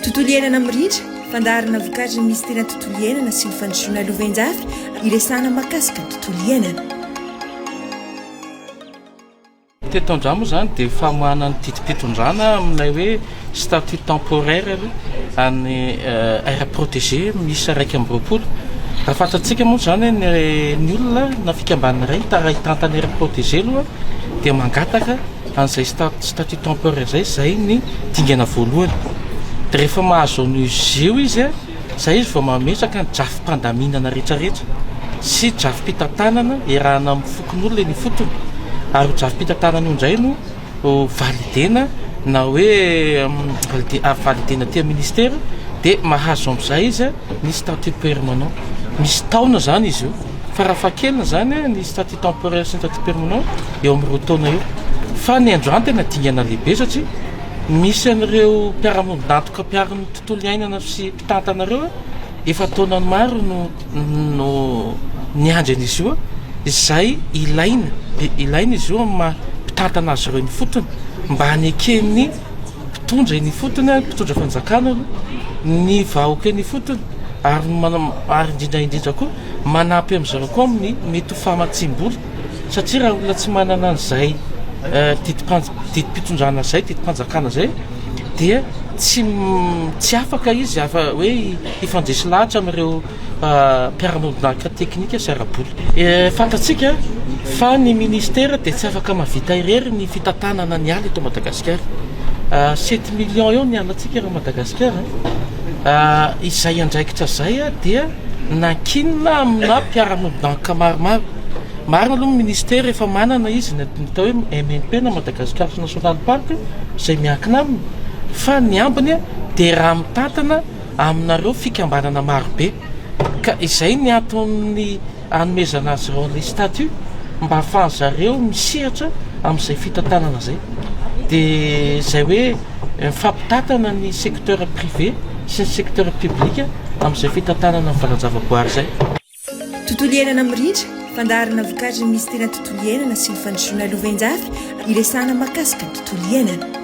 tontolo iainana miritra fandaharana vokaritra ny ministerina tontolo iainana sy ny fandrosoana lovenjafy iresahana mahakasika ny tontolo iainana. Teton-drano moa zany dia famoahana ny titipiton-drano amin'ilay hoe statut temporaire any aire protégé misy 120. Raha fantatsika moa zany ny olona na fikambanana iray hitantany aire protégé aloha dia mangataka an'izay statut temporaire zay ny dingana voalohany. Dia rehefa mahazo izy io izy zay izy vao mametraka ny drafim-pandaminana rehetrarehetra sy drafim-pitantanana iarahana amin'ny fokon'olona ny fotony. Ary drafim-pitantanana io indray no validena na hoe validena tia ministera dia mahazo amin'izay izy ny statut permanent. Misy taona zany izy io fa raha fakelina zany ny statut temporaire sy ny statut permanent eo amin'ny 2 taona io. Fa ny androany tena dingana lehibe satria misy an'ireo mpiara-nantoka mpiariny tontolo iainana sy mpitantanareo efa taona maro no niandry an'izy io izay ilaina izy io mpitantana azy ireo ny fotony mba hanekeny mpitondra ny fotony mpitondra fanjakana ny vahoaka ny fotony ary indrindra koa manampy amin'izareo koa amin'ny mety ho famatsim-bola satria raha olona tsy manana an'izay didimpitondrana zay didimpanjakana zay dia tsy afaka izy afa hoe ifandresy lahatra amin'ireo mpiara-mononahitra teknika sy ara-bola. Fantatsika fa ny ministera dia tsy afaka mavita irery ny fitantanana ny ala eto Madagasikara. 7 millions eo ny alatsika raha Madagasikara. Izay andraikitra zay dia nankinina amina mpiara-mononahitra maromaro. Marina aloha ministera efa manana izy natao hoe MNP na Madagascar National Park izay miankina aminy fa ny ambiny dia raha mitantana aminareo fikambanana marobe ka izay ny antony hanomezana azy ireo ny statut mba hahafahan zareo misehatra amin'izay fitantanana zay dia izay hoe mifampitantana ny secteur privé sy ny secteur public amin'izay fitantanana amin'ny valan-javaboary zay. Tontolo iainana miritra fandaharana vokaritra ny ministerina tontolo iainana sy ny fandrosoana lovenjafy iresahana mahakasika ny tontolo iainana.